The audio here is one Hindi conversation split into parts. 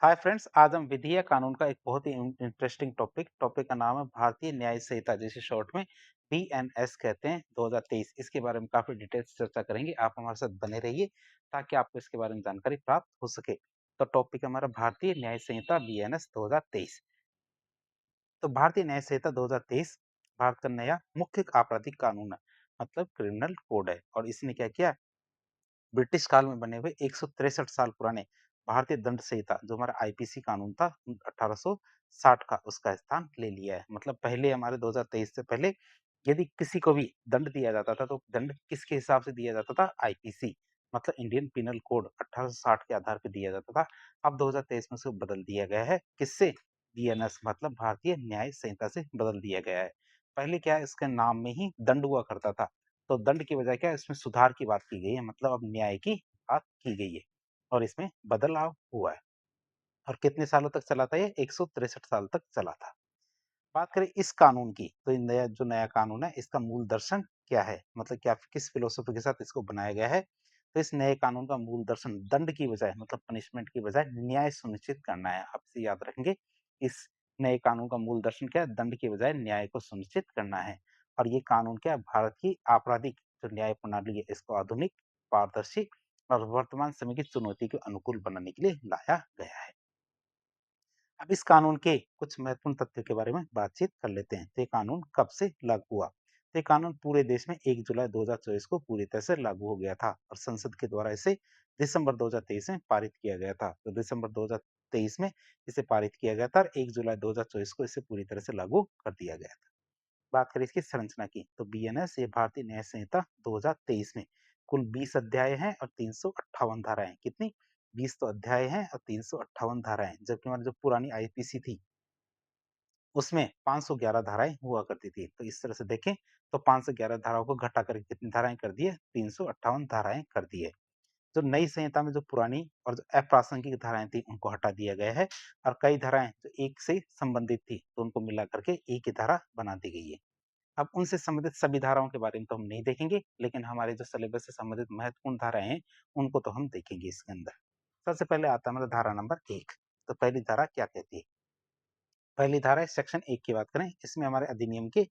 हाय फ्रेंड्स, आज हम विधि या कानून का एक बहुत ही इंटरेस्टिंग टॉपिक का नाम है भारतीय न्याय संहिता, जिसे शॉर्ट में बीएनएस कहते हैं 2023। इसके बारे में काफी डिटेल्स चर्चा करेंगे। आप हमारे साथ बने रहिए ताकि आपको इसके बारे में जानकारी प्राप्त हो सके। तो टॉपिक हमारा भारतीय न्याय संहिता बीएनएस 2023। तो भारतीय न्याय संहिता 2023 भारत का नया मुख्य आपराधिक कानून है, मतलब क्रिमिनल कोड है। और इसने क्या किया, ब्रिटिश काल में बने हुए 163 साल पुराने भारतीय दंड संहिता, जो हमारा आईपीसी कानून था 1860 का, उसका स्थान ले लिया है। मतलब पहले हमारे 2023 से पहले यदि किसी को भी दंड दिया जाता था तो दंड किसके हिसाब से दिया जाता था? आईपीसी, मतलब इंडियन पिनल कोड 1860 के आधार पर दिया जाता था। अब 2023 में उसको बदल दिया गया है। किससे? बीएनएस, मतलब भारतीय न्याय संहिता से बदल दिया गया है। पहले क्या है, इसके नाम में ही दंड हुआ करता था, तो दंड की बजाय क्या है, इसमें सुधार की बात की गई है। मतलब अब न्याय की बात की गई है और इसमें बदलाव हुआ है। और कितने सालों तक चला था ये? 163 साल तक चला था। बात करें इस कानून की, तो ये नया कानून है, इसका मूल दर्शन क्या है, मतलब क्या किस फिलोसफी के साथ इसको बनाया गया है? तो इस नए कानून का मूल दर्शन दंड की बजाय, मतलब पनिशमेंट की बजाय, न्याय सुनिश्चित करना है। आप इसे याद रखेंगे। इस नए कानून का मूल दर्शन क्या है? दंड की बजाय न्याय को सुनिश्चित करना है। और ये कानून क्या है? भारत की आपराधिक जो न्याय प्रणाली है, इसको आधुनिक, पारदर्शी और वर्तमान समय की चुनौती के अनुकूल बनाने के लिए लाया गया है। अब इस कानून के कुछ महत्वपूर्ण तथ्यों के बारे में बातचीत कर लेते हैं। तो ये कानून कब से लागू हुआ? तो ये कानून पूरे देश में 1 जुलाई 2024 को पूरी तरह से लागू हो गया था और संसद के द्वारा इसे दिसंबर 2023 में पारित किया गया था। तो दिसंबर 2023 में इसे पारित किया गया था और 1 जुलाई 2024 को इसे पूरी तरह से लागू कर दिया गया था। बात करें इसकी संरचना की, तो बीएनएस ये भारतीय न्याय संहिता 2023 में कुल 20 अध्याय हैं और 358 धाराएं। कितनी? 20 तो अध्याय हैं और 358 धाराएं। जबकि हमारी जो पुरानी आईपीसी थी उसमें 511 धाराएं हुआ करती थी। तो इस तरह से देखें तो 511 धाराओं को घटा करके कितनी धाराएं कर दिए? 358 धाराएं कर दिए। जो नई संहिता में जो पुरानी और जो अप्रासंगिक धाराएं थी उनको हटा दिया गया है और कई धाराएं जो एक से संबंधित थी तो उनको मिला करके एक ही धारा बना दी गई है। अब उनसे संबंधित सभी धाराओं के बारे में तो हम नहीं देखेंगे, लेकिन हमारे जो सिलेबस से संबंधित महत्वपूर्ण धाराएं हैं उनको तो हम देखेंगे इसके अंदर। सबसे पहले आता है हमारा धारा नंबर 1। तो पहली धारा क्या कहती है? पहली धारा है सेक्शन 1 की बात करें, इसमें हमारे अधिनियम के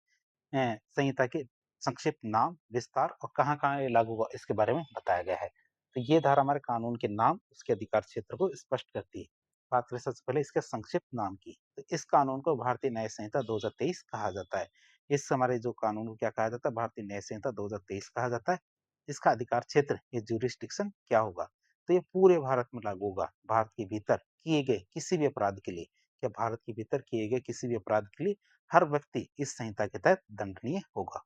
संहिता के संक्षिप्त नाम, विस्तार और कहाँ-कहाँ ये लागू हुआ इसके बारे में बताया गया है। तो ये धारा हमारे कानून के नाम, उसके अधिकार क्षेत्र को स्पष्ट करती है। बात करें सबसे पहले इसके संक्षिप्त नाम की, तो इस कानून को भारतीय न्याय संहिता 2023 कहा जाता है। इस हमारे जो कानून को क्या कहा जाता है? भारतीय न्याय संहिता 2023 कहा जाता है। इसका अधिकार क्षेत्र, ये ज्यूरिसडिक्शन क्या होगा? तो ये पूरे भारत में लागू होगा। भारत के भीतर किए गए किसी भी अपराध के लिए, या भारत के भीतर किए गए किसी भी अपराध के लिए हर व्यक्ति इस संहिता के तहत दंडनीय होगा।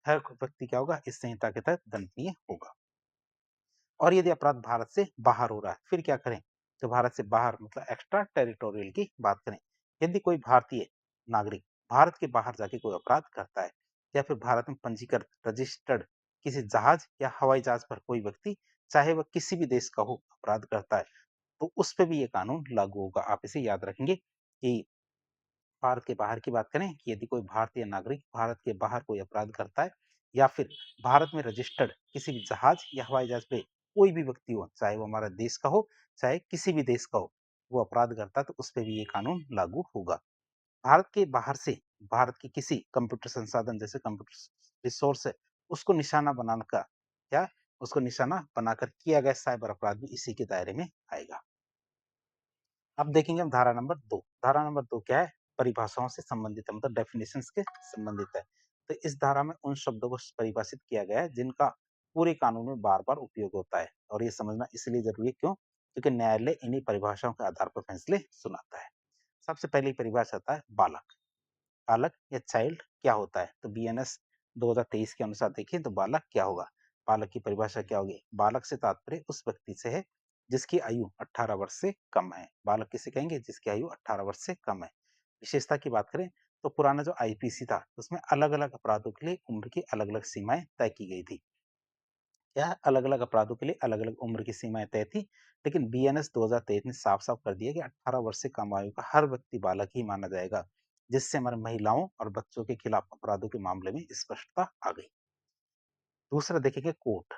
हर व्यक्ति क्या होगा? इस संहिता के तहत दंडनीय होगा। और यदि अपराध भारत से बाहर हो रहा है, फिर क्या करें? तो भारत से बाहर मतलब एक्स्ट्रा टेरिटोरियल की बात करें। यदि कोई भारतीय नागरिक भारत के बाहर जाके कोई अपराध करता है, या फिर भारत में पंजीकृत रजिस्टर्ड किसी जहाज या हवाई जहाज पर कोई व्यक्ति, चाहे वह किसी भी देश का हो, अपराध करता है, तो उस पे भी ये कानून लागू होगा। आप इसे याद रखेंगे कि भारत के बाहर की बात करें कि यदि कोई भारतीय नागरिक भारत के बाहर कोई अपराध करता है, या फिर भारत में रजिस्टर्ड किसी भी जहाज या हवाई जहाज पे कोई भी व्यक्ति हो, चाहे वो हमारा देश का हो, चाहे किसी भी देश का हो, वो अपराध करता है, तो उस पे भी ये कानून लागू होगा। भारत के बाहर से भारत की किसी कंप्यूटर संसाधन, जैसे कंप्यूटर रिसोर्स है, उसको निशाना बनाने का क्या, उसको निशाना बनाकर किया गया साइबर अपराध भी इसी के दायरे में आएगा। अब देखेंगे हम धारा नंबर 2। धारा नंबर 2 क्या है? परिभाषाओं से संबंधित है, मतलब डेफिनेशंस के संबंधित है। तो इस धारा में उन शब्दों को परिभाषित किया गया है जिनका पूरे कानून में बार-बार उपयोग होता है, और ये समझना इसलिए ज़रूरी है, क्यों? क्योंकि न्यायालय इन्हीं परिभाषाओं के आधार पर फैसले सुनाता है। सबसे पहली परिभाषा आता है बालक। बालक या चाइल्ड क्या होता है? तो बीएनएस 2023 के अनुसार देखें तो बालक क्या होगा? बालक की परिभाषा क्या होगी? बालक से तात्पर्य उस व्यक्ति से है जिसकी आयु 18 वर्ष से कम है। बालक किसे कहेंगे? जिसकी आयु 18 वर्ष से कम है। विशेषता की बात करें तो पुराना जो आईपीसी था उसमें अलग-अलग अपराधों के लिए उम्र की अलग-अलग सीमाएं तय की गई थी। क्या अलग-अलग अपराधों के लिए अलग-अलग उम्र की सीमाएं तय थी, लेकिन बीएनएस 2023 ने साफ-साफ कर दिया कि 18 वर्ष से कम आयु का हर व्यक्ति बालक ही माना जाएगा, जिससे हमारे महिलाओं और बच्चों के खिलाफ अपराधों के मामले में स्पष्टता आ गई। दूसरा देखेंगे कोर्ट,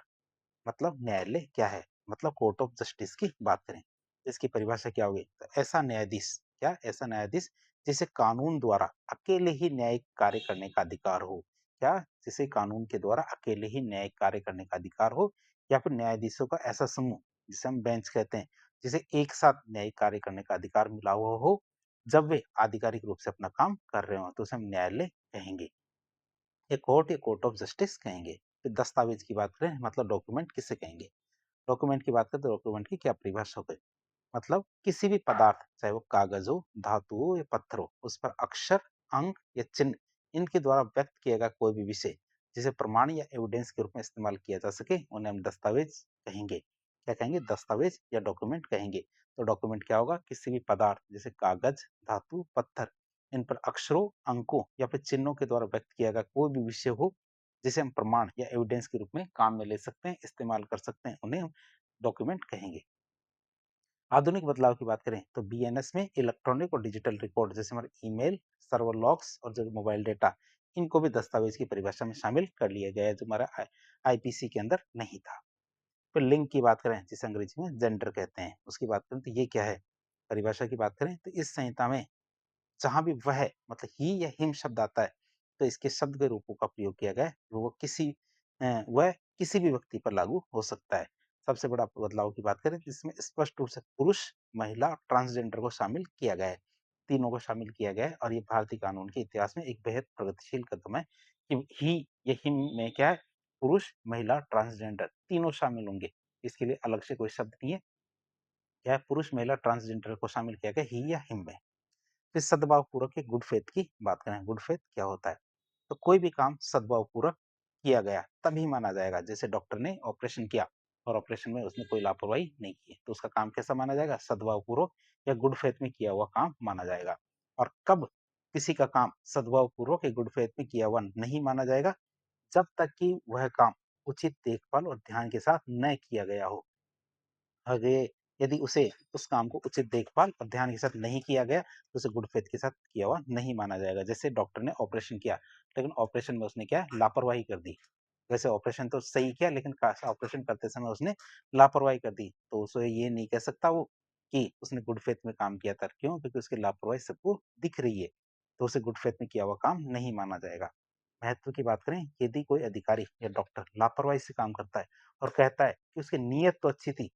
मतलब न्यायालय क्या है? मतलब कोर्ट ऑफ जस्टिस की बात करें। इसकी परिभाषा क्या होगी? तो ऐसा न्यायाधीश, क्या? ऐसा न्यायाधीश जिसे कानून द्वारा अकेले ही न्यायिक कार्य करने का अधिकार हो। क्या? जिसे कानून के द्वारा अकेले ही न्यायिक कार्य करने का अधिकार हो, या फिर न्यायाधीशों का ऐसा समूह, जिसे हम बेंच कहते हैं, जिसे एक साथ न्यायिक कार्य करने का अधिकार मिला हुआ हो, जब वे आधिकारिक रूप से अपना काम कर रहे हों, तो उसे हम न्यायालय कहेंगे। ये कोर्ट या कोर्ट ऑफ जस्टिस कहेंगे। फिर दस्तावेज की बात करें, मतलब डॉक्यूमेंट किसे कहेंगे? डॉक्यूमेंट की बात करें तो डॉक्यूमेंट की क्या परिभाषा हो गई? मतलब किसी भी पदार्थ, चाहे वो कागज हो, धातु हो या पत्थर हो, उस पर अक्षर, अंक या चिन्ह, इनके द्वारा व्यक्त किया गया कोई भी विषय, जिसे प्रमाण या एविडेंस के रूप में इस्तेमाल किया जा सके, उन्हें हम दस्तावेज कहेंगे। क्या कहेंगे? दस्तावेज या डॉक्यूमेंट कहेंगे। तो डॉक्यूमेंट क्या होगा? किसी भी पदार्थ जैसे कागज, धातु, पत्थर, इन पर अक्षरों, अंकों या फिर चिन्हों के द्वारा व्यक्त किया गया कोई भी विषय हो, जिसे हम प्रमाण या एविडेंस के रूप में काम में ले सकते हैं, इस्तेमाल कर सकते हैं, उन्हें हम डॉक्यूमेंट कहेंगे। आधुनिक बदलाव की बात करें तो बीएनएस में इलेक्ट्रॉनिक और डिजिटल रिकॉर्ड, जैसे हमारे ईमेल, सर्वर लॉग्स और जो मोबाइल डेटा, इनको भी दस्तावेज की परिभाषा में शामिल कर लिया गया है, जो हमारा आईपीसी के अंदर नहीं था। फिर लिंग की बात करें, जिसे अंग्रेजी में जेंडर कहते हैं, उसकी बात करें तो ये क्या है? परिभाषा की बात करें तो इस संहिता में जहाँ भी वह मतलब ही या हिम शब्द आता है, तो इसके शब्द के रूपों का प्रयोग किया गया है, वो वह किसी भी व्यक्ति पर लागू हो सकता है। सबसे बड़ा बदलाव की बात करें, जिसमें स्पष्ट रूप से पुरुष, महिला, ट्रांसजेंडर को शामिल किया गया है। तीनों को शामिल किया गया है, और ये भारतीय कानून के इतिहास में एक बेहद प्रगतिशील कदम है कि ही या हिम में क्या है? पुरुष, महिला, ट्रांसजेंडर तीनों शामिल होंगे। इसके लिए अलग से कोई शब्द नहीं है। क्या है? पुरुष, महिला, ट्रांसजेंडर को शामिल किया गया ही या हिम में। फिर सद्भावपूर्वक एक गुड फेथ की बात करें, गुड फेथ क्या होता है? तो कोई भी काम सद्भावपूर्वक किया गया तभी माना जाएगा। जैसे डॉक्टर ने ऑपरेशन किया और ऑपरेशन में उसने कोई लापरवाही नहीं की, तो उसका काम कैसा माना जाएगा? सद्भावपूर्वक या गुड फेथ में किया हुआ काम माना जाएगा। और कब किसी का काम सद्भावपूर्वक या गुड फेथ में किया हुआ नहीं माना जाएगा? जब तक कि वह काम उचित देखभाल और ध्यान के साथ न किया गया हो। अरे! यदि उसे उस काम को उचित देखभाल और ध्यान के साथ नहीं किया गया, तो उसे गुड फेथ के साथ किया हुआ नहीं माना जाएगा। जैसे डॉक्टर ने ऑपरेशन किया, लेकिन ऑपरेशन में उसने क्या है? लापरवाही कर दी। वैसे ऑपरेशन तो सही किया, लेकिन ऑपरेशन करते समय उसने लापरवाही कर दी, तो उसे ये नहीं कह सकता वो कि उसने गुड फेथ में काम किया था। क्यों? क्योंकि उसकी लापरवाही सबको दिख रही है, तो उसे गुड फेथ में किया हुआ काम नहीं माना जाएगा। महत्व की बात करें, यदि कोई अधिकारी या डॉक्टर लापरवाही से काम करता है और कहता है कि उसकी नीयत तो अच्छी थी,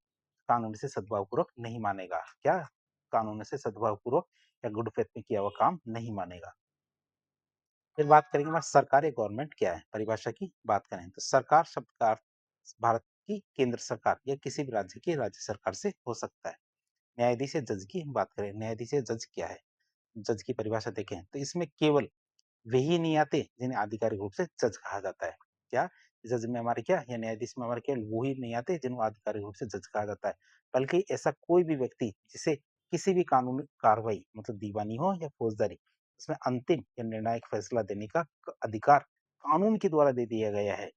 कानून इसे सद्भावपूर्वक नहीं मानेगा। क्या? कानून इसे सद्भावपूर्वक या गुड फेथ में किया हुआ काम नहीं मानेगा। फिर बात करेंगे हमारा सरकार या गवर्नमेंट क्या है? परिभाषा की बात करें तो सरकार शब्द का अर्थ भारत की केंद्र सरकार या किसी भी राज्य की राज्य सरकार से हो सकता है। न्यायाधीश या जज की बात करें, न्यायाधीश या जज क्या है? जज की परिभाषा देखें तो इसमें केवल वही नहीं आते जिन्हें आधिकारिक रूप से जज कहा जाता है। क्या? जज में हमारे क्या या न्यायाधीश में हमारे केवल वो ही नहीं आते जिनको आधिकारिक रूप से जज कहा जाता है, बल्कि ऐसा कोई भी व्यक्ति जिसे किसी भी कानूनी कार्रवाई मतलब दीवानी हो या फौजदारी, उसमें अंतिम या निर्णायक फैसला देने का अधिकार कानून के द्वारा दे दिया गया है।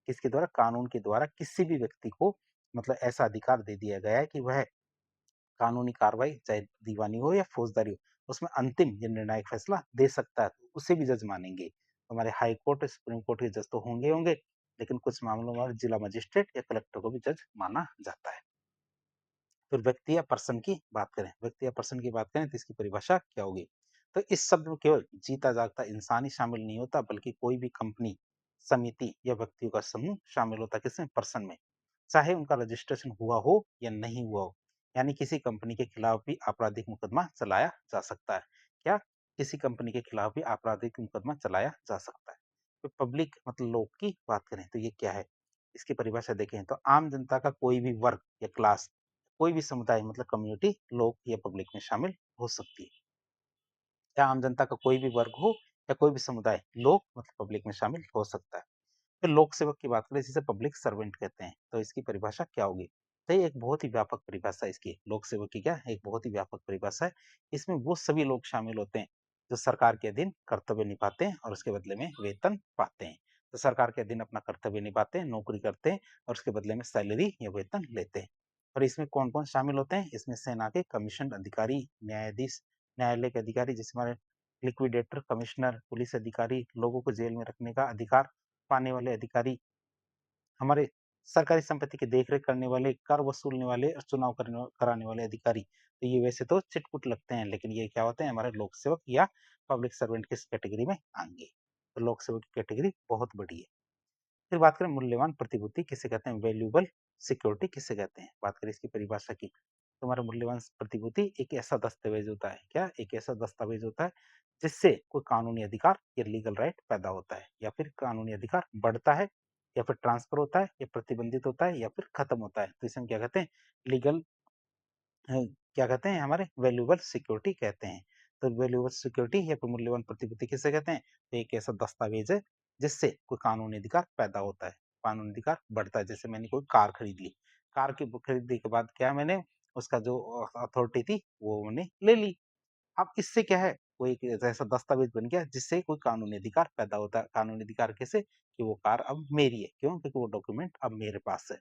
किसके द्वारा? कानून के द्वारा किसी भी व्यक्ति को मतलब ऐसा अधिकार दे दिया गया है कि वह कानूनी कार्रवाई चाहे दीवानी हो या फौजदारी हो, उसमें अंतिम या निर्णायक फैसला दे सकता है, तो उसे भी जज मानेंगे। तो हमारे हाई कोर्ट, सुप्रीम कोर्ट के जज तो होंगे होंगे, लेकिन कुछ मामलों में जिला मजिस्ट्रेट या कलेक्टर को भी जज माना जाता है। फिर व्यक्ति या पर्सन की बात करें, व्यक्ति या पर्सन की बात करें तो इसकी परिभाषा क्या होगी? तो इस शब्द में केवल जीता जागता इंसान ही शामिल नहीं होता, बल्कि कोई भी कंपनी, समिति या व्यक्तियों का समूह शामिल होता है। किसमें? पर्सन में। चाहे उनका रजिस्ट्रेशन हुआ हो या नहीं हुआ हो। यानी किसी कंपनी के खिलाफ भी आपराधिक मुकदमा चलाया जा सकता है। क्या? किसी कंपनी के खिलाफ भी आपराधिक मुकदमा चलाया जा सकता है। तो पब्लिक मतलब लोग की बात करें तो ये क्या है? इसकी परिभाषा देखें तो आम जनता का कोई भी वर्ग या क्लास, कोई भी समुदाय मतलब कम्युनिटी लोग या पब्लिक में शामिल हो सकती है। या आम जनता का कोई भी वर्ग हो या कोई भी समुदाय लोग मतलब पब्लिक में शामिल हो सकता है। फिर लोक सेवक की बात करें, जिसे पब्लिक सर्वेंट कहते हैं, तो इसकी परिभाषा क्या होगी? तो ये एक बहुत ही व्यापक परिभाषा है इसकी। लोक सेवक की क्या? एक बहुत ही व्यापक परिभाषा है। इसमें वो सभी लोग शामिल होते हैं जो सरकार के अधीन कर्तव्य निभाते हैं और उसके बदले में वेतन पाते हैं। तो सरकार के अधीन अपना कर्तव्य निभाते हैं, नौकरी करते हैं और उसके बदले में सैलरी या वेतन लेते हैं। और इसमें कौन-कौन शामिल होते हैं? इसमें सेना के कमीशन अधिकारी, न्यायाधीश, न्यायालय के अधिकारी, जैसे हमारे लिक्विडेटर, कमिश्नर, पुलिस अधिकारी, लोगों को जेल में रखने का अधिकार पाने वाले अधिकारी, हमारे सरकारी संपत्ति की देखरेख करने वाले, कर वसूलने वाले और चुनाव कराने वाले अधिकारी। तो ये वैसे तो चिटपुट लगते हैं, लेकिन ये क्या होते हैं, हमारे लोक सेवक या पब्लिक सर्वेंट किस कैटेगरी में आएंगे। तो लोक सेवक की कैटेगरी बहुत बड़ी है। फिर बात करें मूल्यवान प्रतिभूति किसे कहते हैं, वैल्यूएबल सिक्योरिटी किसे कहते हैं। बात करें इसकी परिभाषा की, तो हमारा मूल्यवान प्रतिभूति एक ऐसा दस्तावेज होता है, क्या एक ऐसा दस्तावेज होता है जिससे कोई कानूनी अधिकार या लीगल राइट पैदा होता है, या फिर कानूनी अधिकार बढ़ता है, या फिर ट्रांसफर होता है, या प्रतिबंधित होता है, या फिर खत्म होता है। तो इसे हम क्या कहते हैं, लीगल क्या कहते हैं, हमारे वैल्यूएबल सिक्योरिटी कहते हैं। तो वैल्यूएबल सिक्योरिटी या फिर मूल्यवान प्रतिभूति किसे कहते हैं, तो एक ऐसा दस्तावेज है जिससे कोई कानूनी अधिकार पैदा होता है, कानूनी अधिकार बढ़ता है। जैसे मैंने कोई कार खरीद ली, कार की खरीदने के बाद क्या मैंने उसका जो अथॉरिटी थी वो मैंने ले ली। अब इससे क्या है, वो एक ऐसा दस्तावेज बन गया जिससे कोई कानूनी अधिकार पैदा होता है। कानूनी अधिकार कैसे, कि वो कार अब मेरी है, क्यों, क्योंकि वो डॉक्यूमेंट अब मेरे पास है।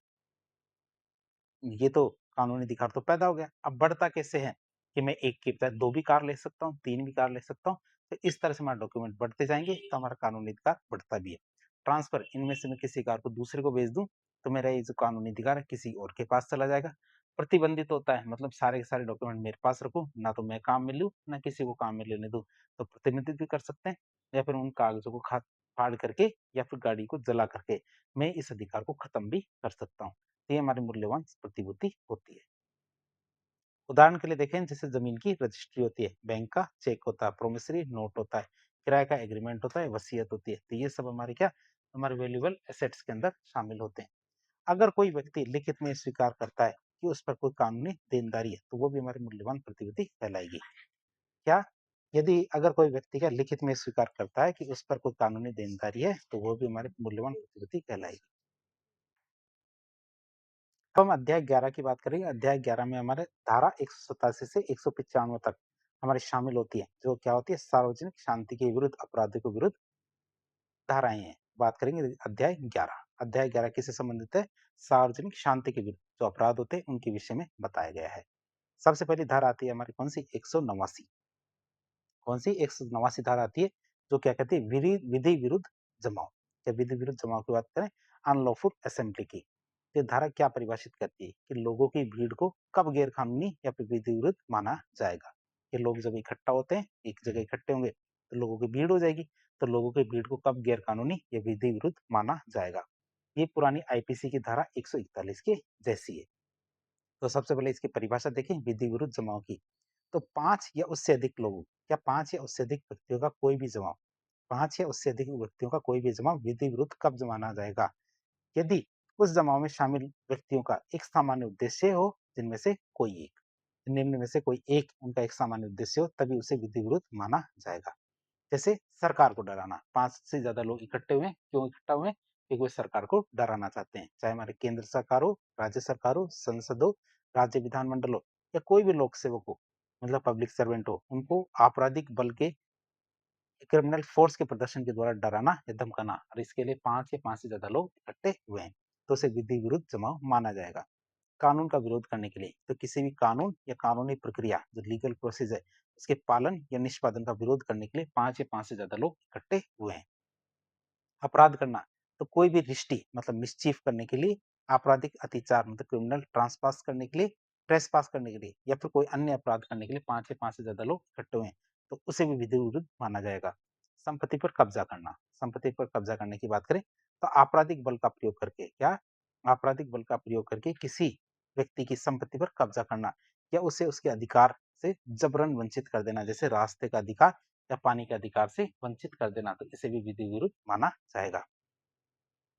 ये तो कानूनी अधिकार तो पैदा हो गया। अब बढ़ता कैसे है, कि मैं एक के बजाय 2 भी कार ले सकता हूँ, 3 भी कार ले सकता हूँ। तो इस तरह से हमारे डॉक्यूमेंट बढ़ते जाएँगे, तो हमारा कानूनी अधिकार बढ़ता भी है। ट्रांसफ़र, इनमें से मैं किसी कार को दूसरे को बेच दूँ, तो मेरा ये जो कानूनी अधिकार है किसी और के पास चला जाएगा। प्रतिबंधित होता है, मतलब सारे के सारे डॉक्यूमेंट मेरे पास रखूँ, ना तो मैं काम में लूँ, ना किसी को काम में लेने दूँ। तो प्रतिबंधित भी कर सकते हैं, या फिर उन कागज़ों को फाड़ करके या फिर गाड़ी को जला करके मैं इस अधिकार को खत्म भी कर सकता हूँ। ये हमारी मूल्यवान प्रतिभूति होती है। उदाहरण के लिए देखें, जैसे जमीन की रजिस्ट्री होती है, बैंक का चेक होता है, प्रोमिसरी नोट होता है, किराए का एग्रीमेंट होता है, वसीयत होती है। तो ये सब हमारे क्या, हमारे वैल्यूएबल एसेट्स के अंदर शामिल होते हैं। अगर कोई व्यक्ति लिखित में स्वीकार करता है कि उस पर कोई कानूनी देनदारी है, तो वो भी हमारी मूल्यवान प्रतिभूति कहलाएगी। क्या, यदि अगर कोई व्यक्ति क्या लिखित में स्वीकार करता है कि उस पर कोई कानूनी देनदारी है, तो वो भी हमारी मूल्यवान प्रतिभूति कहलाएगी। अब हम अध्याय 11 की बात करेंगे। अध्याय 11 में हमारे धारा 187 से 195 तक हमारी शामिल होती है, जो क्या होती है, सार्वजनिक शांति के विरुद्ध अपराधों के विरुद्ध धाराएं हैं। बात करेंगे अध्याय 11। अध्याय 11 किससे संबंधित है, सार्वजनिक शांति के विरुद्ध जो अपराध होते हैं उनके विषय में बताया गया है। सबसे पहली धारा आती है हमारी कौन सी, 189। कौन सी, 189 धारा आती है, जो क्या कहती है, विधि विरुद्ध जमाव। जब विधि विरुद्ध जमाव की बात करें, अनलॉफुल असेंबली की, ये धारा क्या परिभाषित करती है, कि लोगों की भीड़ को कब गैर कानूनी या फिर विधि विरुद्ध माना जाएगा। कि लोग जब इकट्ठा होते हैं, एक जगह इकट्ठे होंगे, तो लोगों की भीड़ हो जाएगी, तो लोगों की भीड़ को कब गैर कानूनी या विधि विरुद्ध माना जाएगा। ये पुरानी आईपीसी की धारा 141 के जैसी है। तो सबसे पहले इसकी परिभाषा देखें विधि विरुद्ध जमाव की। तो 5 या उससे अधिक लोगों, क्या 5 या उससे अधिक व्यक्तियों का कोई भी जमाव, 5 या उससे अधिक व्यक्तियों का कोई भी जमाव विधि विरुद्ध कब माना जाएगा, यदि उस जमाव में शामिल व्यक्तियों का एक सामान्य उद्देश्य हो, जिनमें से कोई एक, निम्न में से कोई एक उनका एक सामान्य उद्देश्य हो, तभी उसे विधि विरुद्ध माना जाएगा। जैसे सरकार को डराना, 5 से ज्यादा लोग इकट्ठे हुए, क्यों इकट्ठा हुए, क्योंकि वे सरकार को डराना चाहते हैं। चाहे हमारे केंद्र सरकार हो, राज्य सरकार हो, संसद हो, राज्य विधानमंडल हो, या कोई भी लोक सेवक हो, मतलब पब्लिक सर्वेंट हो, उनको आपराधिक बल के, क्रिमिनल फोर्स के प्रदर्शन के द्वारा डराना या धमकाना, और इसके लिए 5 या 5 से ज्यादा लोग इकट्ठे हुए हैं, तो उसे विधि विरुद्ध जमाव माना जाएगा। कानून का विरोध करने के लिए, तो किसी भी कानून या कानूनी प्रक्रिया जो लीगल प्रोसेस है, उसके पालन या निष्पादन का विरोध करने के लिए 5 या 5 से ज्यादा लोग इकट्ठे हुए हैं। अपराध करना, तो कोई भी रिश्ती मतलब मिसचीफ करने के लिए, आपराधिक अतिचार मतलब क्रिमिनल ट्रांसपास करने के लिए, ट्रेसपास करने के लिए, या फिर कोई अन्य अपराध करने के लिए 5 या 5 से ज्यादा लोग इकट्ठे हुए हैं, तो उसे भी विधि विरुद्ध माना जाएगा। संपत्ति पर कब्जा करना, संपत्ति पर कब्जा करने की बात करें, तो आपराधिक बल का प्रयोग करके, क्या, आपराधिक बल का प्रयोग करके किसी व्यक्ति की संपत्ति पर कब्जा करना, या उसे उसके अधिकार से जबरन वंचित कर देना, जैसे रास्ते का अधिकार या पानी के अधिकार से वंचित कर देना, तो इसे भी विधि विरुद्ध माना जाएगा।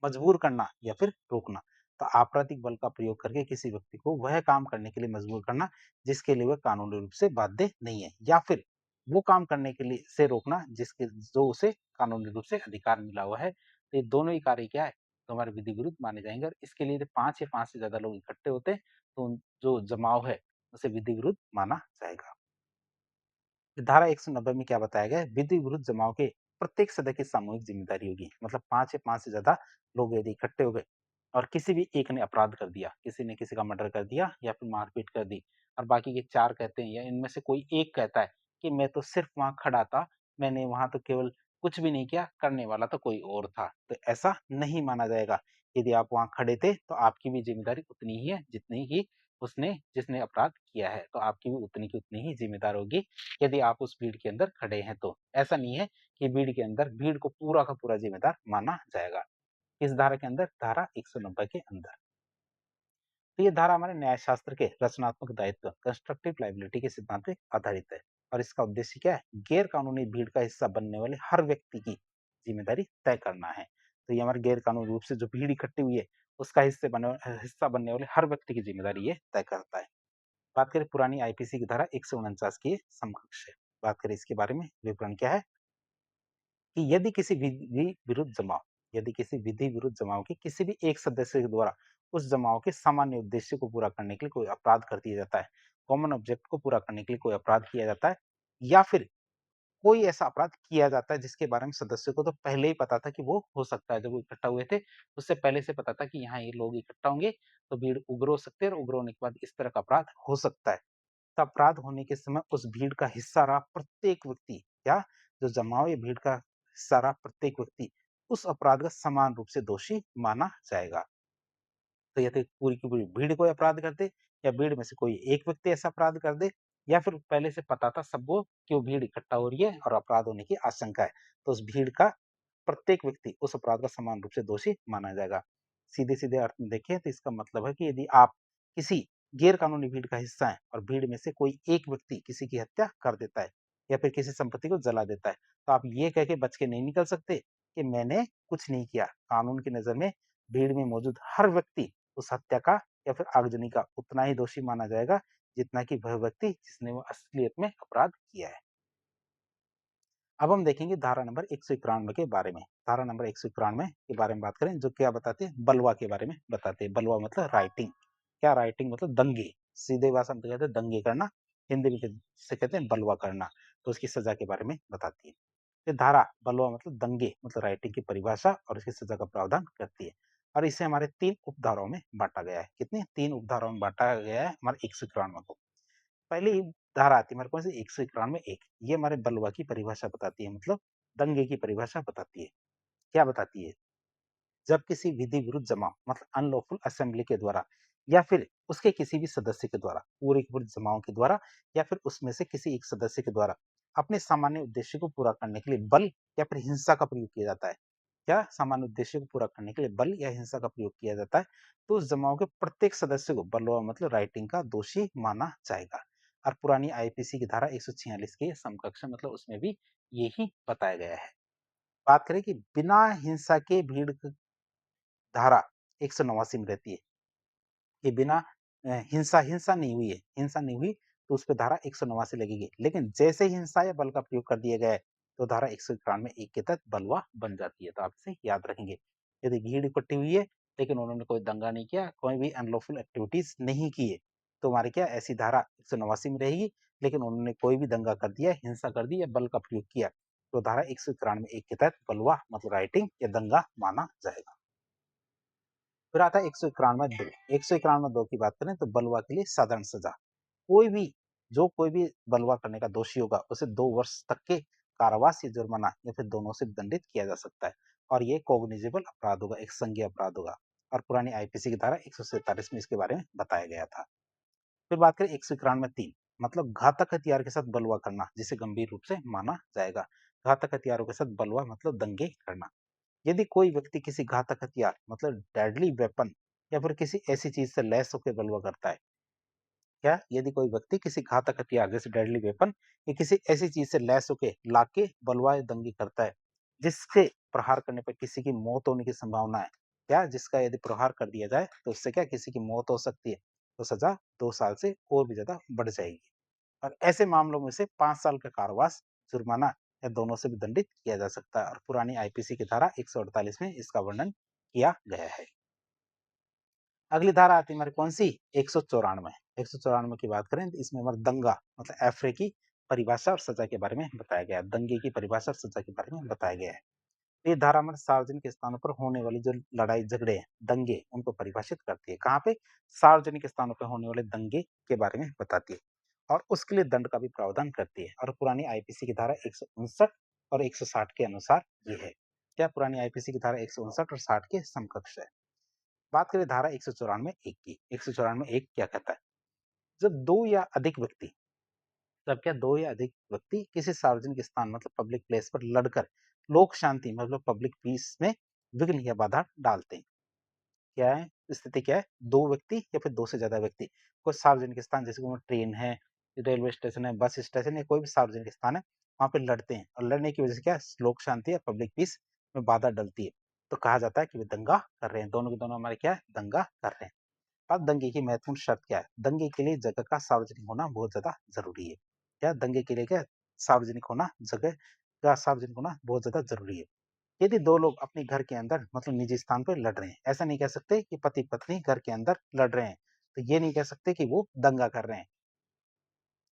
मजबूर करना या फिर रोकना, तो आपराधिक बल का प्रयोग करके किसी व्यक्ति को वह काम करने के लिए मजबूर करना जिसके लिए वह कानूनी रूप से बाध्य नहीं है, या फिर वो काम करने के लिए से रोकना जिसके जो उसे कानूनी रूप से अधिकार मिला हुआ है। तो ये दोनों ही कार्य क्या है, तो हमारे विधि विरुद्ध माने जाएंगे, और इसके लिए 5 या 5 से ज्यादा लोग इकट्ठे होते हैं, तो जो जमाव है उसे विधि विरुद्ध माना जाएगा। धारा 190 में क्या बताया गया है, विधि विरुद्ध जमाव के प्रत्येक सदस्य की सामूहिक जिम्मेदारी होगी, मतलब 5 या 5 से ज्यादा लोग यदि इकट्ठे हो गए और किसी भी एक ने अपराध कर दिया, किसी ने किसी का मर्डर कर दिया या फिर मारपीट कर दी, और बाकी के 4 कहते हैं या इनमें से कोई एक कहता है कि मैं तो सिर्फ वहां खड़ा था, मैंने वहां तो केवल कुछ भी नहीं किया, करने वाला तो कोई और था, तो ऐसा नहीं माना जाएगा। यदि आप वहाँ खड़े थे तो आपकी भी ज़िम्मेदारी उतनी ही है जितनी ही जिसने अपराध किया है, तो आपकी भी उतनी की उतनी ही ज़िम्मेदार होगी यदि आप उस भीड़ के अंदर खड़े हैं तो। ऐसा नहीं है कि भीड़ को पूरा का पूरा ज़िम्मेदार माना जाएगा। इस धारा के अंदर, धारा 190 के अंदर। तो ये धारा हमारे न्यायशास्त्र के रचनात्मक दायित्व कंस्ट्रक्टिव लायबिलिटी के सिद्धांत पे आधारित है और इसका उद्देश्य क्या है? गैर कानूनी भीड़ का हिस्सा बनने वाले हर व्यक्ति की जिम्मेदारी तय करना है। तो ये हमारे गैर कानूनी रूप से जो भीड़ इकट्ठी हुई है उसका हिस्सा बनने वाले हर व्यक्ति की जिम्मेदारी ये तय करता है। बात करें पुरानी आईपीसी की धारा 149 की समकक्ष है। बात करें इसके बारे में, विवरण क्या है कि यदि किसी विधि विरुद्ध जमाव के किसी भी एक सदस्य के द्वारा उस जमाव के सामान्य उद्देश्य को पूरा करने के लिए कोई अपराध कर दिया जाता है, कॉमन ऑब्जेक्ट को पूरा करने के लिए कोई अपराध किया जाता है, या फिर कोई ऐसा अपराध किया जाता है जिसके बारे में सदस्य को तो पहले ही पता था कि वो हो सकता है। जब वो इकट्ठा हुए थे उससे पहले से पता था कि यहाँ ये लोग इकट्ठा होंगे तो भीड़ उग्र हो सकती है और उग्र होने के बाद इस तरह का अपराध हो सकता है। तो अपराध होने के समय उस भीड़ का हिस्सा रहा प्रत्येक व्यक्ति, या जो जमाव या भीड़ का हिस्सा रहा प्रत्येक व्यक्ति उस अपराध का समान रूप से दोषी माना जाएगा। तो या तो पूरी की पूरी भीड़ कोई अपराध कर दे, या भीड़ में से कोई एक व्यक्ति ऐसा अपराध कर दे, या फिर पहले से पता था सबको कि वो भीड़ इकट्ठा हो रही है और अपराध होने की आशंका है, तो उस भीड़ का प्रत्येक व्यक्ति उस अपराध का समान रूप से दोषी माना जाएगा। सीधे सीधे अर्थ में देखें तो इसका मतलब है कि यदि आप किसी गैर कानूनी भीड़ का हिस्सा है और भीड़ में से कोई एक व्यक्ति किसी की हत्या कर देता है या फिर किसी संपत्ति को जला देता है, तो आप ये कह के बच के नहीं निकल सकते कि मैंने कुछ नहीं किया। कानून की नजर में भीड़ में मौजूद हर व्यक्ति उस हत्या का या फिर आगजनी का उतना ही दोषी माना जाएगा जितना कि वह व्यक्ति जिसने वो असलियत में अपराध किया है। अब हम देखेंगे धारा नंबर 191 के बारे में। धारा नंबर 191 के बारे में बात करें, जो क्या बताते हैं? बलवा के बारे में बताते हैं। बलवा मतलब राइटिंग। क्या राइटिंग मतलब? दंगे। सीधे भाषा में तो कहते हैं दंगे करना, हिंदी में से कहते हैं बलवा करना। तो उसकी सजा के बारे में बताती है। ये धारा बलवा मतलब दंगे मतलब राइटिंग की परिभाषा और इसकी सजा का प्रावधान करती है। और इसे हमारे 3 उपधाराओं में बांटा गया है। कितने? 3 उपधाराओं में बांटा गया है हमारे 191 को। पहली धारा आती है हमारे कौन सी? 191 एक। ये हमारे बलवा की परिभाषा बताती है, मतलब दंगे की परिभाषा बताती है। क्या बताती है? जब किसी विधि विरुद्ध जमाव मतलब अनलॉफुल असेंबली के द्वारा या फिर उसके किसी भी सदस्य के द्वारा, पूरे के पूरे जमाव के द्वारा या फिर उसमें से किसी एक सदस्य के द्वारा अपने सामान्य उद्देश्य को पूरा करने के लिए बल या फिर हिंसा का प्रयोग किया जाता है। क्या? सामान्य उद्देश्य को पूरा करने के लिए बल या हिंसा का प्रयोग किया जाता है, तो उस जमाव के प्रत्येक सदस्य को बलवा मतलब राइटिंग का दोषी माना जाएगा। और पुरानी आईपीसी की धारा 146 के समकक्ष मतलब उसमें भी यही बताया गया है। बात करें कि बिना हिंसा के भीड़ धारा 189 में रहती है कि बिना हिंसा हिंसा नहीं हुई है, हिंसा नहीं हुई तो उस पे धारा 189 लगेगी। लेकिन जैसे ही हिंसा या बल का प्रयोग कर दिया गया है तो धारा 191 एक के तहत बलवा बन जाती है। तो आप इसे याद रखेंगे। यदि भीड़ इकट्ठी हुई है लेकिन उन्होंने कोई दंगा नहीं किया, कोई भी अनलॉफुल एक्टिविटीज नहीं की है, तो हमारी क्या ऐसी धारा 189 में रहेगी। लेकिन उन्होंने कोई भी दंगा कर दिया, हिंसा कर दी या बल का प्रयोग किया, तो धारा 191 एक के तहत बलवा मतलब राइटिंग या दंगा माना जाएगा। फिर आता है 191 दो। 191 दो की बात करें तो बलवा के लिए साधारण सजा। कोई भी बलवा करने का दोषी होगा उसे 2 वर्ष तक के कारावास या जुर्माना या फिर दोनों से दंडित किया जा सकता है। और ये कॉग्निजेबल अपराध होगा, एक संज्ञेय अपराध होगा। और पुरानी आईपीसी की धारा 147 में इसके बारे में बताया गया था। फिर बात करें 191 3 मतलब घातक हथियार के साथ बलवा करना, जिसे गंभीर रूप से माना जाएगा। घातक हथियारों के साथ बलवा मतलब दंगे करना। यदि कोई व्यक्ति किसी घातक हथियार मतलब डेडली वेपन या फिर किसी ऐसी चीज से लैस होकर बलवा करता है, क्या? यदि कोई व्यक्ति किसी घातक हथियार जैसे डेडली वेपन या किसी ऐसी चीज से लैस होकर लाके बलवा या दंगे करता है जिससे प्रहार करने पर किसी की मौत होने की संभावना है, क्या? जिसका यदि प्रहार कर दिया जाए तो उससे क्या किसी की मौत हो सकती है, तो सजा 2 साल से और भी ज्यादा बढ़ जाएगी। और ऐसे मामलों में से 5 साल का कारावास, जुर्माना या दोनों से भी दंडित किया जा सकता है। और पुरानी आईपीसी की धारा 148 में इसका वर्णन किया गया है। अगली धारा आती है हमारी कौन सी? 194। 194 की बात करें तो इसमें हमारा दंगा मतलब एफरे की परिभाषा और सजा के बारे में बताया गया है। दंगे की परिभाषा और सजा के बारे में बताया गया है। ये धारा हमारे सार्वजनिक स्थानों पर होने वाली जो लड़ाई झगड़े हैं, दंगे, उनको परिभाषित करती है। कहाँ पे? सार्वजनिक स्थानों पर होने वाले दंगे के बारे में बताती है और उसके लिए दंड का भी प्रावधान करती है। और पुरानी आईपीसी की धारा 159 और 160 के अनुसार ये है। क्या? पुरानी आईपीसी की धारा 159 और 60 के समकक्ष है। बात करें धारा 194 एक की, 194 एक क्या कहता है? जब 2 या अधिक व्यक्ति तब क्या 2 या अधिक व्यक्ति किसी सार्वजनिक स्थान मतलब पब्लिक प्लेस पर लड़कर लोक शांति मतलब पब्लिक पीस में विघ्न या बाधा डालते हैं। क्या है? स्थिति क्या है? 2 व्यक्ति या फिर 2 से ज़्यादा व्यक्ति कोई सार्वजनिक स्थान जैसे कि ट्रेन है, रेलवे स्टेशन है, बस स्टेशन है, कोई भी सार्वजनिक स्थान है, वहाँ पे लड़ते हैं और लड़ने की वजह से क्या है? लोक शांति या पब्लिक पीस में बाधा डलती है। तो कहा जाता है कि वे दंगा कर रहे हैं। दोनों के दोनों हमारे क्या है? दंगा कर रहे हैं। अब दंगे की महत्वपूर्ण शर्त क्या है? दंगे के लिए जगह का सार्वजनिक होना बहुत ज़्यादा ज़रूरी है। क्या दंगे के लिए क्या सार्वजनिक होना जगह का सार्वजनिक होना बहुत ज़्यादा ज़रूरी है। यदि 2 लोग अपने घर के अंदर मतलब निजी स्थान पर लड़ रहे हैं, ऐसा नहीं कह सकते कि पति-पत्नी घर के अंदर लड़ रहे हैं। तो ये नहीं कह सकते कि वो दंगा कर रहे हैं।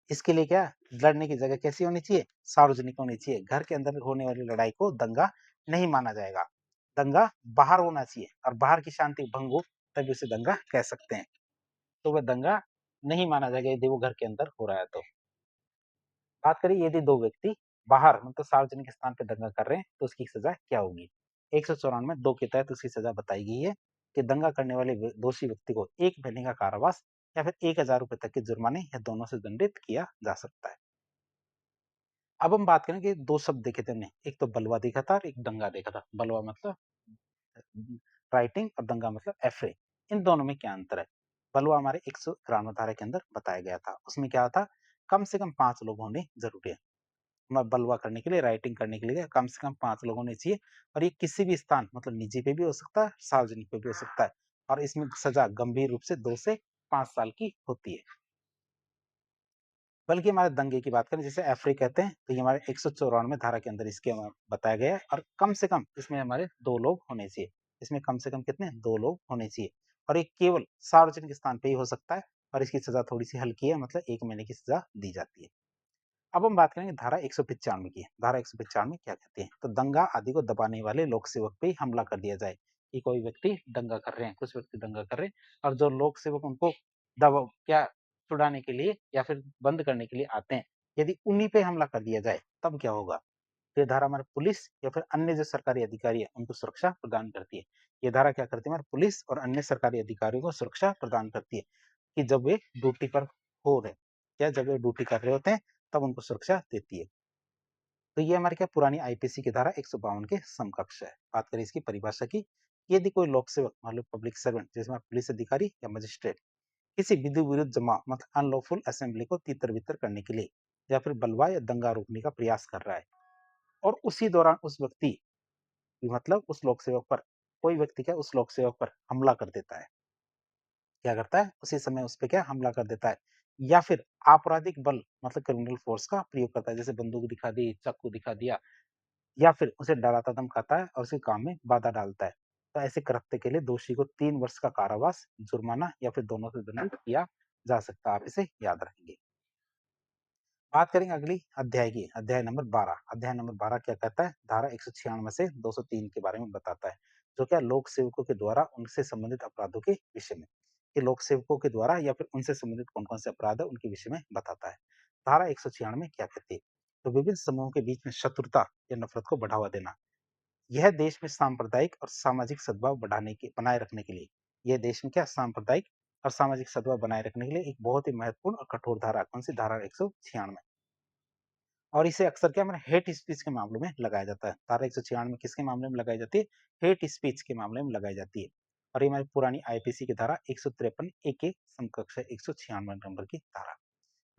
इसके लिए क्या लड़ने की जगह कैसी होनी चाहिए? सार्वजनिक होनी चाहिए। घर के अंदर होने वाली लड़ाई को दंगा नहीं माना जाएगा। दंगा बाहर होना चाहिए और बाहर की शांति भंग हो तभी उसे दंगा कह सकते हैं। तो वह दंगा नहीं माना जाएगा यदि वो घर के अंदर हो रहा है तो। बात करें यदि 2 व्यक्ति बाहर मतलब सार्वजनिक स्थान पे दंगा कर रहे हैं तो उसकी सज़ा क्या होगी? 194 2 के तहत उसकी सज़ा बताई गई है कि दंगा करने वाले दोषी व्यक्ति को 1 महीने का कारावास या फिर ₹1000 तक के जुर्माने या दोनों से दंडित किया जा सकता है। अब हम बात करें कि 2 शब्द देखे थे हमने, एक तो बलवा देखा था और एक दंगा देखा था। बलवा मतलब राइटिंग और दंगा मतलब एफए। इन दोनों में क्या अंतर है? बलवा हमारे 193 धारा के अंदर बताया गया था। उसमें क्या था? कम से कम 5 लोग होने ज़रूरी है। बलवा करने के लिए, राइटिंग करने के लिए कम से कम 5 लोग होने चाहिए और ये किसी भी स्थान मतलब निजी पे भी हो सकता है, सार्वजनिक पे भी हो सकता है और इसमें सज़ा गंभीर रूप से 2 से 5 साल की होती है। बल्कि हमारे दंगे की बात करें जिसे एफरे कहते हैं, तो ये हमारे 194 धारा के अंदर इसके बताया गया है और कम से कम इसमें हमारे 2 लोग होने चाहिए। इसमें कम से कम कितने? 2 लोग होने चाहिए और ये केवल सार्वजनिक स्थान पे ही हो सकता है और इसकी सज़ा थोड़ी-सी हल्की है मतलब 1 महीने की सज़ा दी जाती है। अब हम बात करेंगे धारा 195 की। धारा 195 क्या कहती है? तो दंगा आदि को दबाने वाले लोक सेवक पे ही हमला कर दिया जाए कि कोई व्यक्ति दंगा कर रहे हैं, कुछ व्यक्ति दंगा कर रहे हैं और जो लोक सेवक उनको क्या छुड़ाने के लिए या फिर बंद करने के लिए आते हैं, यदि उन्हीं पे हमला कर दिया जाए, तब क्या होगा? तो ये धारा हमारे पुलिस या फिर अन्य जो सरकारी अधिकारी है, उनको सुरक्षा प्रदान करती है। ये धारा क्या करती है? हमारे पुलिस और अन्य सरकारी अधिकारियों को सुरक्षा प्रदान करती है कि जब वे ड्यूटी पर हो रहे, या जब वे ड्यूटी कर रहे होते हैं, तब उनको सुरक्षा देती है। तो ये हमारे क्या पुरानी आईपीसी की धारा 152 के समकक्ष है। बात करें इसकी परिभाषा की, यदि कोई लोक सेवक मतलब पब्लिक सर्वेंट जिसमें पुलिस अधिकारी या मजिस्ट्रेट किसी विधि विरुद्ध जमा मतलब अनलॉफुल असेंबली को तितर-बितर करने के लिए या फिर बलवा या दंगा रोकने का प्रयास कर रहा है और उसी दौरान उस व्यक्ति मतलब उस लोक सेवक पर कोई व्यक्ति क्या उस लोक सेवक पर हमला कर देता है। क्या करता है? उसी समय उस पे क्या हमला कर देता है या फिर आपराधिक बल मतलब क्रिमिनल फोर्स का प्रयोग करता है जैसे बंदूक दिखा दी, चाकू दिखा दिया या फिर उसे डराता धमकाता है और उसके काम में बाधा डालता है। तो ऐसे कृत्य के लिए दोषी को 3 वर्ष का कारावास, जुर्माना या फिर दोनों से दंडित किया जा सकता है। आप इसे याद रखेंगे। बात करेंगे अगली अध्याय की, अध्याय नंबर 12। अध्याय नंबर 12 क्या कहता है? धारा 196 से 203 के बारे में बताता है, जो क्या लोक सेवकों के द्वारा उनसे संबंधित अपराधों के विषय में, कि लोक सेवकों के द्वारा या फिर उनसे संबंधित कौन-कौन से अपराध है, उनके विषय में बताता है। धारा 196 क्या कहती है? तो विभिन्न समूहों के बीच में शत्रुता या नफरत को बढ़ावा देना। यह देश में सांप्रदायिक और सामाजिक सद्भाव बनाए रखने के लिए, यह देश में क्या सांप्रदायिक और सामाजिक सद्भाव बनाए रखने के लिए एक बहुत ही महत्वपूर्ण और कठोर धारा, कौन सी धारा? 196। और इसे अक्सर क्या हमारे हेट स्पीच के मामलों में लगाया जाता है। धारा 196 किसके मामले में लगाई जाती है? हेट स्पीच के मामले में लगाई जाती है। और ये हमारी पुरानी आईपीसी की धारा 153 ए के समकक्ष है, 196 नंबर की धारा।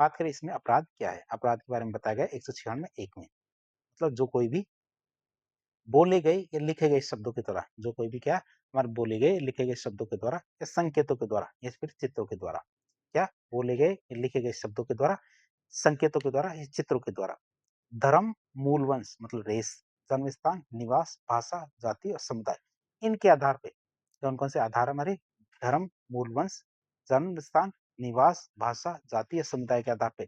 बात करें इसमें अपराध क्या है? अपराध के बारे में बताया गया 196 एक में। मतलब जो कोई भी बोले गए या लिखे गए शब्दों के द्वारा, जो कोई भी क्या हमारे बोले गए, लिखे गए शब्दों के द्वारा या संकेतों के द्वारा या फिर चित्रों के द्वारा, क्या बोले गए या लिखे गए शब्दों के द्वारा, संकेतों के द्वारा या चित्रों के द्वारा धर्म, मूल वंश मतलब रेस, जन्म स्थान, निवास, भाषा, जाति और समुदाय, इनके आधार पे कौन-कौन से आधार हमारे धर्म, मूल वंश, जन्म स्थान, निवास, भाषा, जाति या समुदाय के आधार पे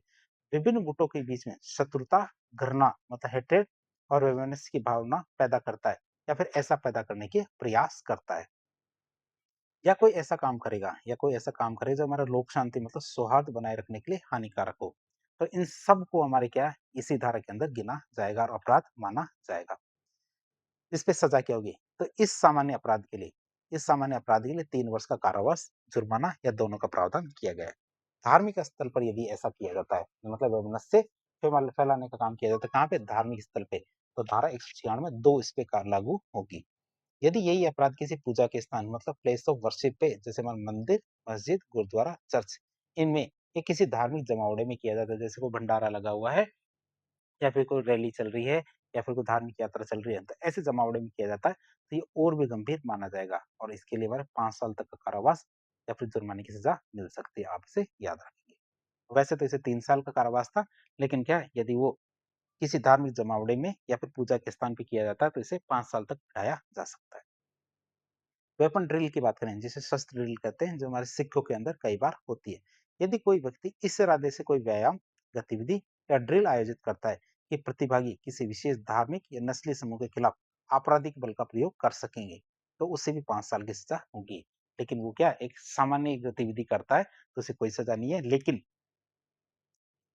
विभिन्न गुटों के बीच में शत्रुता, घृणा मतलब हेट्रेड और वैमनस्य की भावना पैदा करता है या फिर ऐसा पैदा करने के प्रयास करता है। या कोई ऐसा काम करेगा या कोई ऐसा काम करे जो हमारा लोक शांति मतलब सौहार्द बनाए रखने के लिए हानिकारक हो। तो इन सब को हमारे क्या है इसी धारा के अंदर गिना जाएगा और अपराध माना जाएगा। इस पे सजा क्या होगी? तो इस सामान्य अपराध के लिए इस सामान्य अपराध के लिए 3 वर्ष का कारावास, जुर्माना या दोनों का प्रावधान किया गया है। धार्मिक स्थल पर यदि ऐसा किया जाता है, मतलब वैमनस्य फैलाने का काम किया जाता है, कहाँ पे? धार्मिक स्थल पे, तो धारा 196 2 इस पे लागू होगी। यदि यही अपराध किसी पूजा के स्थान, मतलब प्लेस ऑफ वर्शिप पे, जैसे मंदिर, मस्जिद, गुरुद्वारा, चर्च, इनमें या किसी धार्मिक जमावड़े में किया जाता है, जैसे कोई भंडारा लगा हुआ है या फिर कोई रैली चल रही है या फिर कोई धार्मिक यात्रा चल रही है, तो ऐसे जमावड़े में किया जाता है, तो ये और भी गंभीर माना जाएगा और इसके लिए हमारे 5 साल तक का कारावास या फिर जुर्माने की सजा मिल सकती है। आप इसे याद रखेंगे। वैसे तो इसे 3 साल का कारावास था, लेकिन क्या है, यदि वो किसी धार्मिक जमावड़े में या फिर पूजा के स्थान पे किया जाता है, तो इसे 5 साल तक बढ़ाया जा सकता है। वेपन ड्रिल की बात करें, जिसे शस्त्र ड्रिल कहते हैं, जो हमारे सिखों के अंदर कई बार होती है। यदि कोई व्यक्ति इस इरादे से कोई व्यायाम, गतिविधि या ड्रिल आयोजित करता है कि प्रतिभागी किसी विशेष धार्मिक या नस्ली समूह के खिलाफ आपराधिक बल का प्रयोग कर सकेंगे, तो उससे भी 5 साल की सजा होगी। लेकिन वो क्या, एक सामान्य गतिविधि करता है, तो उसे कोई सजा नहीं है। लेकिन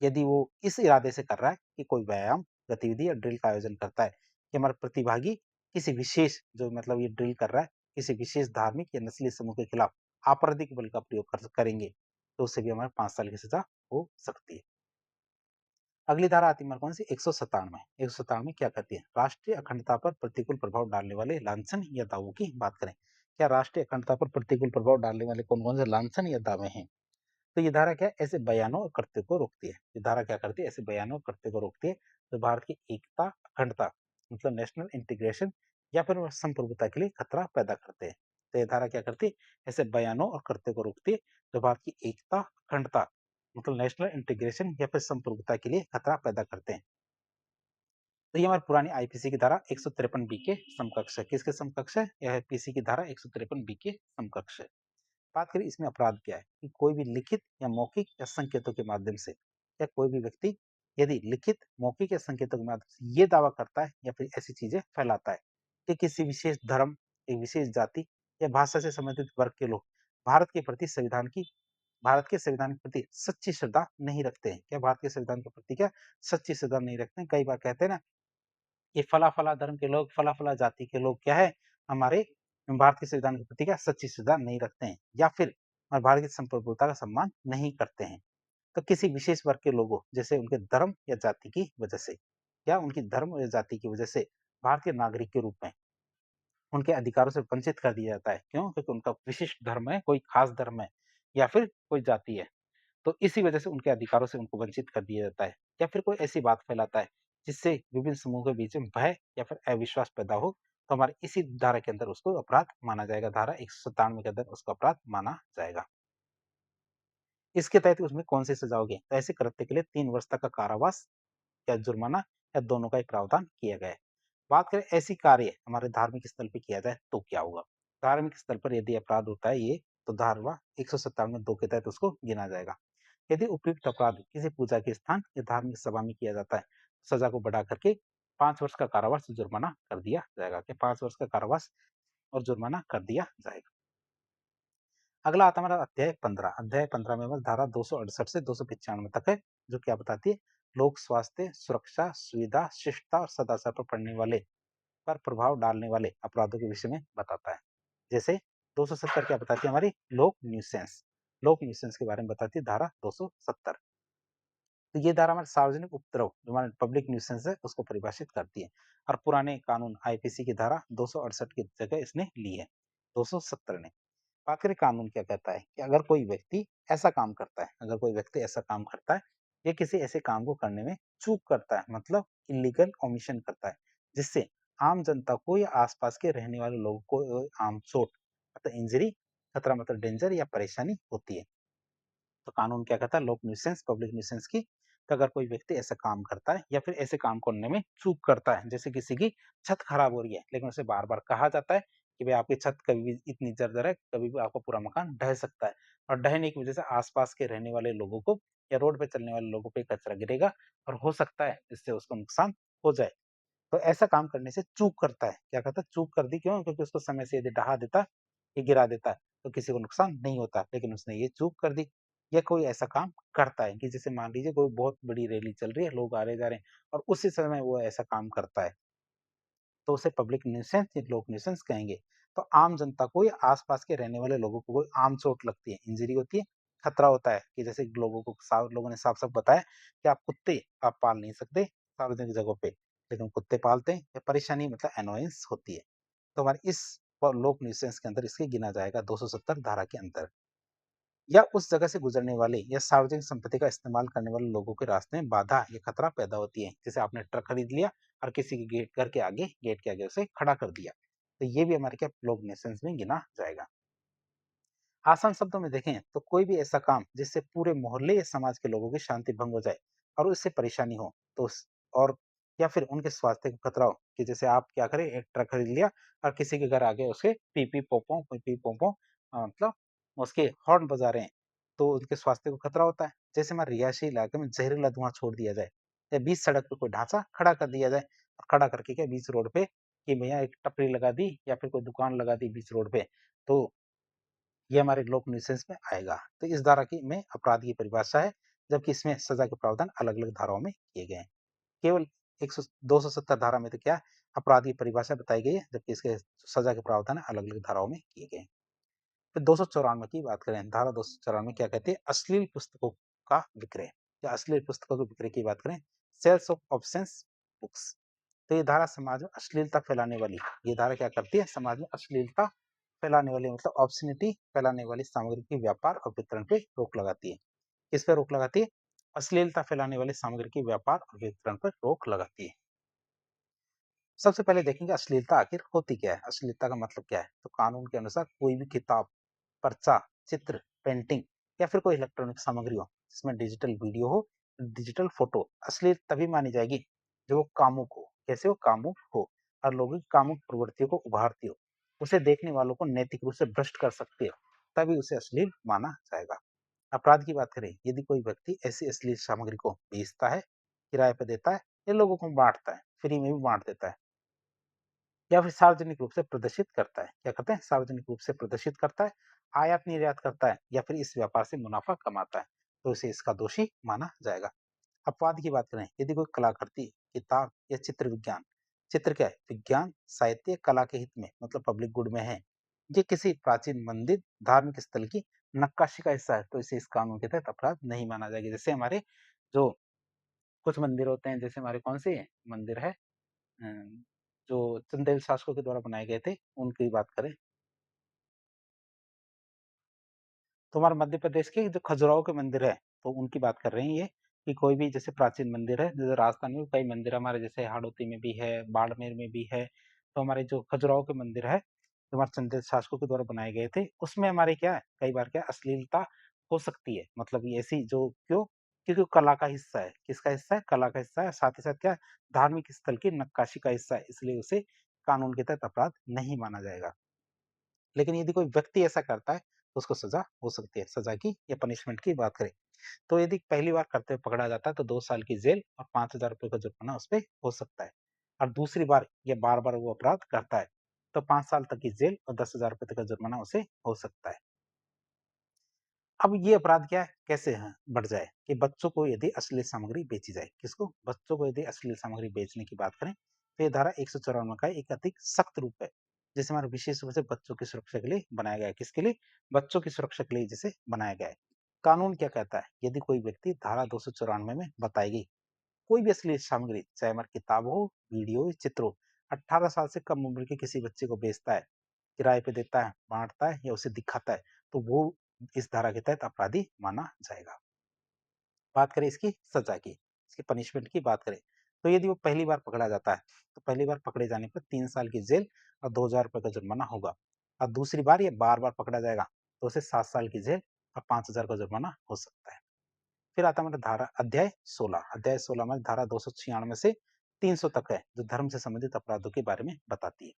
यदि वो इस इरादे से कर रहा है कि कोई व्यायाम, गतिविधि या ड्रिल का आयोजन करता है कि हमारे प्रतिभागी किसी विशेष, जो ये ड्रिल कर रहा है, किसी विशेष धार्मिक या नस्ली समूह के खिलाफ आपराधिक बल का प्रयोग करेंगे, तो उससे भी हमारे 5 साल की सजा हो सकती है। अगली धारा आती है हमारे कौन सी? 197। 197 क्या कहती है? राष्ट्रीय अखंडता पर प्रतिकूल प्रभाव डालने वाले लांछन या दावों की बात करें। क्या राष्ट्रीय अखंडता पर प्रतिकूल प्रभाव डालने वाले कौन कौन से लांछन या दावे हैं? तो ये धारा क्या है? ऐसे बयानों और कृत्य को रोकती है। ये धारा क्या करती है? ऐसे बयानों और कृत्य को रोकती है जो भारत की एकता, अखंडता, मतलब नेशनल इंटीग्रेशन या फिर संप्रभुता के लिए खतरा पैदा करते हैं। तो ये धारा क्या करती है? ऐसे बयानों और कृत्य को रोकती है जो भारत की एकता, अखंडता, मतलब नेशनल इंटीग्रेशन या फिर संप्रभुता के लिए खतरा पैदा करते हैं। तो ये हमारी पुरानी आईपीसी की धारा 153 बी के समकक्ष है। किसके समकक्ष है? यह आईपीसी की धारा 153 बी के समकक्ष है। बात करें इसमें अपराध क्या है, कि कोई भी लिखित या मौखिक या संकेतों के माध्यम से, या कोई भी व्यक्ति यदि लिखित, मौखिक या संकेतों के माध्यम से ये दावा करता है या फिर ऐसी चीजें फैलाता है कि किसी विशेष धर्म, एक विशेष जाति या भाषा से संबंधित वर्ग के लोग भारत के प्रति संविधान की भारत के संविधान के प्रति सच्ची श्रद्धा नहीं रखते हैं। क्या भारत के संविधान के प्रति क्या सच्ची श्रद्धा नहीं रखते हैं? कई बार कहते हैं ना, ये फला-फला धर्म के लोग, फला-फला जाति के लोग क्या है, हमारे भारत के संविधान के प्रति क्या सच्ची श्रद्धा नहीं रखते हैं या फिर भारत की संप्रभुता का सम्मान नहीं करते हैं। तो किसी विशेष वर्ग के लोगों, जैसे उनके धर्म या जाति की वजह से, या उनकी धर्म या जाति की वजह से भारतीय नागरिक के रूप में उनके अधिकारों से वंचित कर दिया जाता है। क्यों? क्योंकि उनका विशिष्ट धर्म है, कोई खास धर्म है या फिर कोई जाति है। तो इसी वजह से उनके अधिकारों से उनको वंचित कर दिया जाता है, या फिर कोई ऐसी बात फैलाता है जिससे विभिन्न समूह के बीच में भय या फिर अविश्वास पैदा हो, तो हमारे इसी धारा के अंदर उसको अपराध माना जाएगा। धारा 197 के अंदर उसको अपराध माना जाएगा। इसके तहत उसमें कौन सी सजा होगी? तो ऐसे कृत्य के लिए 3 वर्ष तक का कारावास या जुर्माना या दोनों का एक प्रावधान किया गया है। बात करें ऐसी कार्य हमारे धार्मिक स्थल पे किया जाए तो क्या होगा? धार्मिक स्थल पर यदि अपराध होता है ये, तो धारा 197 2 के तहत उसको गिना जाएगा। यदि उपयुक्त अपराध किसी पूजा के स्थान या धार्मिक सभा में किया जाता है, सजा को बढ़ा करके 5 वर्ष का कारावास, जुर्माना कर दिया जाएगा। कि 5 वर्ष का कारावास और जुर्माना कर दिया जाएगा। अगला आता है हमारा अध्याय 15। अध्याय 15 में धारा 268 से 295 तक है, जो क्या बताती है? लोक स्वास्थ्य, सुरक्षा, सुविधा, शिष्टता और सदाचार पर पड़ने वाले, पर प्रभाव डालने वाले अपराधों के विषय में बताता है। जैसे 270 क्या बताती है? हमारी लोक न्यूसेंस, लोक न्यूसेंस के बारे में बताती है धारा 270। तो ये धारा हमारे सार्वजनिक उपद्रव, जो हमारे पब्लिक न्यूसेंस है, उसको परिभाषित करती है। और पुराने कानून आईपीसी की धारा 268 की जगह इसने ली है 270 ने। बात करें कानून क्या कहता है, कि अगर कोई व्यक्ति ऐसा काम करता है, अगर कोई व्यक्ति ऐसा काम करता है या किसी ऐसे काम को करने में चूक करता है, मतलब इलीगल ओमिशन करता है, जिससे आम जनता को या आसपास के रहने वाले लोगों को आम चोट, मतलब इंजरी, खतरा, मतलब डेंजर या परेशानी होती है, तो कानून क्या कहता है? लोक न्यूसेंस, पब्लिक न्यूसेंस की। तो अगर कोई व्यक्ति ऐसा काम करता है या फिर ऐसे काम करने में चूक करता है, जैसे किसी की छत खराब हो रही है, लेकिन उसे बार बार कहा जाता है कि भाई आपकी छत कभी भी इतनी जर्जर है, कभी भी आपका पूरा मकान ढह सकता है, और ढहने की वजह से आसपास के रहने वाले लोगों को या रोड पे चलने वाले लोगों पे कचरा गिरेगा और हो सकता है इससे उसको नुकसान हो जाए। तो ऐसा काम करने से चूक करता है, क्या कहता है? चूक कर दी। क्यों? क्योंकि उसको समय से यदि ढहा देता या गिरा देता तो किसी को नुकसान नहीं होता, लेकिन उसने ये चूक कर दी। या कोई ऐसा काम करता है कि जैसे मान लीजिए कोई बहुत बड़ी रैली चल रही है, लोग आ रहे जा रहे हैं और उसी समय वो ऐसा काम करता है, तो उसे पब्लिक न्यूसेंस या लोक न्यूसेंस कहेंगे। तो आम जनता को या आस-पास के रहने वाले लोगों को कोई आम चोट लगती है, इंजरी होती है, खतरा होता है कि जैसे लोगों ने साफ-साफ बताया कि आप कुत्ते आप पाल नहीं सकते सार्वजनिक जगहों पे, लेकिन कुत्ते पालते हैं या परेशानी मतलब अनोयंस होती है। तो हमारे इस लोक न्यूसेंस के अंदर इसके गिना जाएगा 270 धारा के अंदर। या उस जगह से गुजरने वाले या सार्वजनिक संपत्ति का इस्तेमाल करने वाले लोगों के रास्ते में बाधा या खतरा पैदा होती है। जैसे आपने ट्रक खरीद लिया और किसी के गेट के आगे उसे खड़ा कर दिया। तो ये भी हमारे क्या लोक न्यूसेंस में गिना जाएगा। आसान शब्दों में देखें तो कोई भी ऐसा काम जिससे पूरे मोहल्ले या समाज के लोगों की शांति भंग हो जाए और उससे परेशानी हो तो और या फिर उनके स्वास्थ्य को खतरा हो कि जैसे आप क्या करें एक ट्रक खरीद लिया और किसी के घर आगे उसे पी पोपो मतलब उसके हॉर्न बजा रहे हैं तो उनके स्वास्थ्य को खतरा होता है। जैसे हमारे रिहायशी इलाके में जहरीला धुआं छोड़ दिया जाए या बीच सड़क पे कोई ढांचा खड़ा कर दिया जाए और खड़ा करके क्या बीच रोड पे कि भैया एक टपरी लगा दी या फिर कोई दुकान लगा दी बीच रोड पे, तो ये हमारे लोक न्यूसेंस में आएगा। तो इस धारा की में अपराध की परिभाषा है, जबकि इसमें सजा के प्रावधान अलग-अलग धाराओं में किए गए हैं। केवल 100 270 धारा में तो क्या अपराध की परिभाषा बताई गई है, जबकि इसके सजा के प्रावधान अलग-अलग धाराओं में किए गए हैं। फिर 294 की बात करें, धारा 294 क्या कहती है? अश्लील पुस्तकों का विक्रय या अश्लील पुस्तकों के विक्रय की बात करें, सेल्स ऑफ ऑब्सेंस बुक्स। तो ये धारा समाज में अश्लीलता फैलाने वाली, ये धारा क्या करती है? समाज में अश्लीलता फैलाने वाली मतलब ऑब्सनिटी फैलाने वाली सामग्री के व्यापार और वितरण पे रोक लगाती है। किस पे रोक लगाती है? अश्लीलता फैलाने वाली सामग्री के व्यापार और वितरण पर रोक लगाती है। सबसे पहले देखेंगे अश्लीलता आखिर होती क्या है? अश्लीलता का मतलब क्या है? तो कानून के अनुसार कोई भी किताब, पर्चा, चित्र, पेंटिंग या फिर कोई इलेक्ट्रॉनिक सामग्री हो जिसमें डिजिटल वीडियो हो, डिजिटल फोटो अश्लील तभी मानी जाएगी जो वो कामुक हो। कैसे हो? कामुक हो और लोगों की कामुक प्रवृत्तियों को उभारती हो, उसे देखने वालों को नैतिक रूप से भ्रष्ट कर सकती है, तभी उसे अश्लील माना जाएगा। अपराध की बात करें, यदि कोई व्यक्ति ऐसी अश्लील सामग्री को बेचता है, किराए पर देता है या लोगों को बांटता है, फ्री में भी बांट देता है या फिर सार्वजनिक रूप से प्रदर्शित करता है। क्या कहते हैं? सार्वजनिक रूप से प्रदर्शित करता है, आयात निर्यात करता है या फिर इस व्यापार से मुनाफा कमाता है, तो इसे इसका दोषी माना जाएगा। अपवाद की बात करें, यदि कोई कलाकृति, किताब या चित्र विज्ञान, चित्र क्या है? विज्ञान, साहित्य, कला के हित में मतलब पब्लिक गुड में है, ये किसी प्राचीन मंदिर, धार्मिक स्थल की नक्काशी का हिस्सा है, तो इसे इस कानून के तहत अपराध नहीं माना जाएगा। जैसे हमारे जो कुछ मंदिर होते हैं, जैसे हमारे कौन से मंदिर है अ, जो चंदेल शासकों के द्वारा बनाए गए थे, उनकी बात करें तो हमारे मध्य प्रदेश के जो खजुराहो के मंदिर है, तो उनकी बात कर रहे हैं ये कि कोई भी जैसे प्राचीन मंदिर है, जैसे राजस्थान में भी कई मंदिर हमारे जैसे हाड़ौती में भी है, बाड़मेर में भी है, तो हमारे जो खजुराहो के मंदिर है, जो हमारे चंदेल शासकों के द्वारा बनाए गए थे, उसमें हमारे क्या है, कई बार क्या अश्लीलता हो सकती है। मतलब ये ऐसी जो क्यों? क्योंकि वो कला का हिस्सा है। किसका हिस्सा है? कला का हिस्सा है, साथ ही साथ क्या धार्मिक स्थल की नक्काशी का हिस्सा है, इसलिए उसे कानून के तहत अपराध नहीं माना जाएगा। लेकिन यदि कोई व्यक्ति ऐसा करता है तो उसको सजा हो सकती है। सजा की या पनिशमेंट की बात करें तो यदि पहली बार करते हुए पकड़ा जाता है तो 2 साल की जेल और 5,000 रुपए का जुर्माना उस पे हो सकता है। और दूसरी बार या बार-बार वो अपराध करता है तो 5 साल तक की जेल और 10,000 रुपए तक का जुर्माना उसे हो सकता है। अब ये अपराध क्या है? कैसे हैं बढ़ जाए कि बच्चों को यदि अश्लील सामग्री बेची जाए। किसको? बच्चों को यदि अश्लील सामग्री बेचने की बात करें, तो ये धारा 194 का एक अधिक सख्त रूप है, जिसे हमारे विशेष रूप से बच्चों की सुरक्षा के लिए बनाया गया है। किसके लिए? बच्चों की सुरक्षा के लिए जिसे बनाया गया है। कानून क्या कहता है? यदि कोई व्यक्ति धारा 294 में बताई गई कोई भी अश्लील सामग्री, चाहे हमारी किताब हो, वीडियो हो, चित्र हो, 18 साल से कम उम्र के किसी बच्चे को बेचता है, किराए पे देता है, बाँटता है या उसे दिखाता है, तो वो इस धारा के तहत अपराधी माना जाएगा। बात करें इसकी सज़ा की, इसकी पनिशमेंट की बात करें, तो यदि वो पहली बार पकड़ा जाता है, तो पहली बार पकड़े जाने पर 3 साल की जेल और 2,000 रुपए का जुर्माना होगा। और दूसरी बार या बार-बार पकड़ा जाएगा, तो उसे 7 साल की जेल और 5,000 का जुर्माना हो सकता है। फिर आता है हमारा धारा अध्याय 16। अध्याय 16 में धारा 296 से 300 तक है, जो धर्म से संबंधित अपराधों के बारे में बताती है।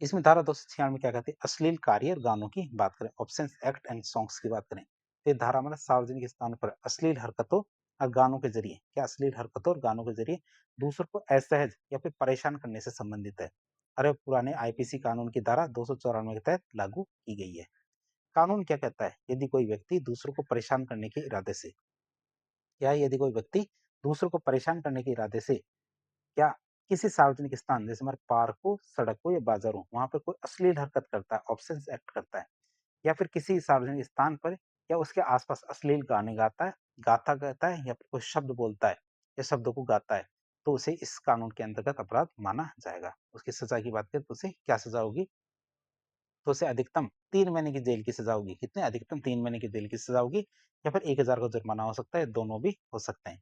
इसमें धारा 296 में क्या कहते हैं? अश्लील कार्य और गानों की बात करें, ऑब्सेंस एक्ट एंड सॉन्ग्स की बात करें, तो ये धारा हमारा सार्वजनिक स्थानों पर अश्लील हरकतों और गानों के जरिए क्या अश्लील हरकतों और गानों के जरिए दूसरों को असहज या फिर परेशान करने से संबंधित है। अरे पुराने आईपीसी कानून की धारा 294 के तहत लागू की गई है। कानून क्या कहता है? यदि कोई व्यक्ति दूसरों को परेशान करने के इरादे से या यदि कोई व्यक्ति दूसरों को परेशान करने के इरादे से क्या किसी सार्वजनिक स्थान जैसे हमारे पार्क हो, सड़क हो या बाजार हो, वहाँ पे कोई अश्लील हरकत करता है, ऑब्सेंस एक्ट करता है या फिर किसी सार्वजनिक स्थान पर या उसके आस-पास अश्लील गाने गाता है, गाता गाता है या फिर कोई शब्द बोलता है या शब्दों को गाता है, तो उसे इस कानून के अंतर्गत अपराध माना जाएगा। उसकी सज़ा की बात करें तो उसे क्या सज़ा होगी? तो उसे अधिकतम 3 महीने की जेल की सज़ा होगी। कितने? अधिकतम 3 महीने की जेल की सज़ा होगी या फिर 1000 का जुर्माना हो सकता है, दोनों भी हो सकते हैं।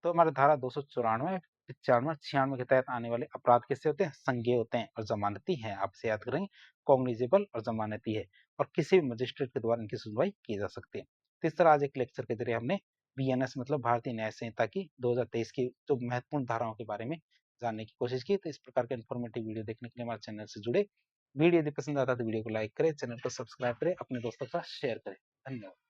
तो हमारा धारा 294, 95, 96 के तहत आने वाले अपराध कैसे होते हैं? संज्ञेय होते हैं और ज़मानती हैं। आप इसे याद करेंगे, कॉग्निजेबल और ज़मानती है और किसी भी मजिस्ट्रेट के द्वारा इनकी सुनवाई की जा सकती है। तो इस तरह आज एक लेक्चर के ज़रिए हमने बीएनएस मतलब भारतीय न्याय संहिता की 2023 की जो महत्वपूर्ण धाराओं के बारे में जानने की कोशिश की। तो इस प्रकार के इन्फॉर्मेटिव वीडियो देखने के लिए हमारे चैनल से जुड़े। वीडियो यदि पसंद आता है तो वीडियो को लाइक करें, चैनल को सब्सक्राइब करें, अपने दोस्तों के साथ शेयर करें। धन्यवाद।